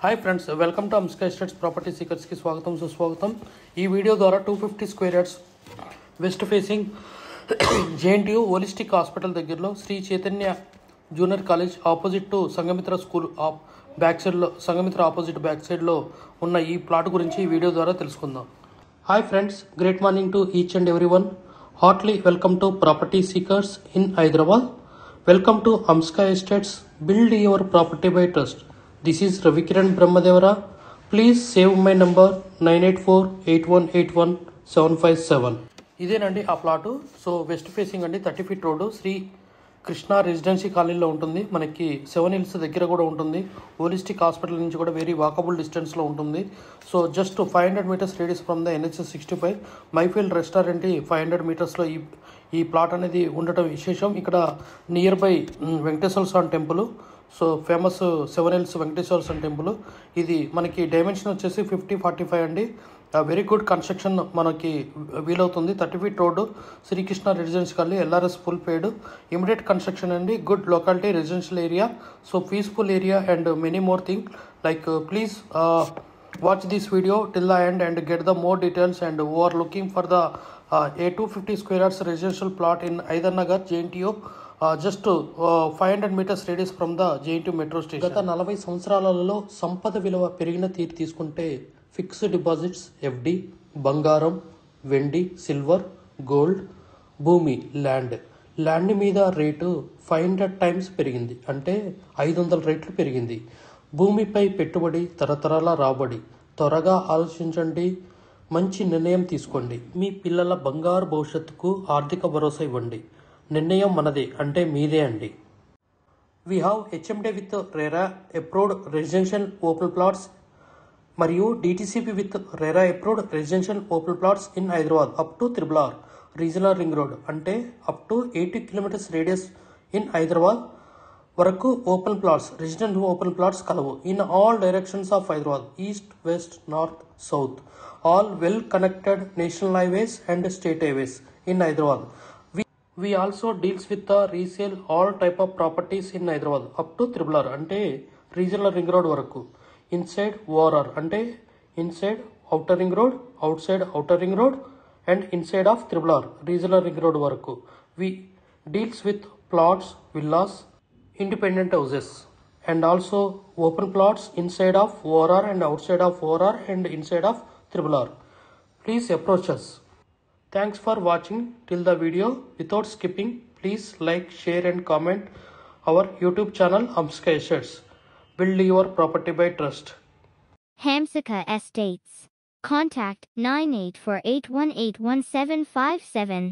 Hi friends, welcome to Amska estates property సీకర్స్కి స్వాగతం సుస్వాగతం. ఈ వీడియో ద్వారా 250 square yards west facing JNTU holistic hospital దగ్గరలో Shri Chaitanya junior college opposite to Sanghamitra school back సైడ్లో సంఘమిత్ర ఆపోజిట్ బ్యాక్ సైడ్లో ఉన్న ఈ ప్లాట్ గురించి ఈ వీడియో ద్వారా తెలుసుకుందాం. Hi friends, great morning to each and every one. Heartly welcome to property seekers in Hyderabad. Welcome to Amska estates, build your property by trust. This is Ravikiran Brahmadevara. Please save my number 9848181757. ఇదేనండి ఆ plot. So west facing అండి, 30 feet road, Shri Krishna residency కాలనీలో ఉంటుంది. మనకి 7 hills దగ్గర కూడా ఉంటుంది. Holistic hospital నుంచి కూడా వెరీ వాకబుల్ డిస్టెన్స్లో ఉంటుంది. So just 500 metres radius from the NH 65. Mayfield restaurant 500 మీటర్స్లో ఈ ప్లాట్ అనేది ఉండటం విశేషం. ఇక్కడ near by Venkateswara Swamy temple, so famous 7 hills Venkateswara Swamy temple. ఇది మనకి డైమెన్షన్ వచ్చేసి 50-45 అండి. వెరీ గుడ్ కన్స్ట్రక్షన్ మనకి వీలవుతుంది. 30 feet road, Srikrishna residency colony, LRS full paid, immediate construction అండి. Good locality, residential area, so peaceful area and many more thing. Like please watch this video till the end and get the more details. And who are looking for the a 250 square yards residential plot in Aidan Nagar, JNTU, just 500 meters radius from the JNTU metro station. గత 40 సంవత్సరాలలో సంపద విలువ పెరిగిన తీరు తీసుకుంటే fixed deposits, FD, బంగారం, వెండి, silver, gold, భూమి, ల్యాండ్ మీద రేటు 500 టైమ్స్ పెరిగింది, అంటే 500 రెట్లు పెరిగింది. భూమిపై పెట్టుబడి, తరతరాల రాబడి. త్వరగా ఆలోచించండి, మంచి నిర్ణయం తీసుకోండి. మీ పిల్లల బంగారు భవిష్యత్తుకు ఆర్థిక భరోసా ఇవ్వండి. నిర్ణయం మనదే, అంటే మీదే అండి. We have HMD with RERA approved residential open plots మరియు DTCP with RERA approved residential open plots in Hyderabad up to RRR regional ring road, అంటే up to 80 kilometres radius in Hyderabad వరకు open plots, residential open plots కలవు. In all directions of Hyderabad, east, west, north, south, all well connected national highways and state highways in Hyderabad. We also deals with the resale all type of properties in Hyderabad up to RRR, అంటే regional ring road వరకు. Inside ORR, అంటే inside outer ring road, outside outer ring road and inside of RRR regional ring road వరకు. We deals with plots, villas, independent houses and also open plots inside of ORR and outside of ORR and inside of RRR. Please approach us. Thanks for watching till the video. Without skipping, please like, share and comment our YouTube channel Hamsika Estates. Build your property by trust. Hamsika Estates. Contact 9848181757.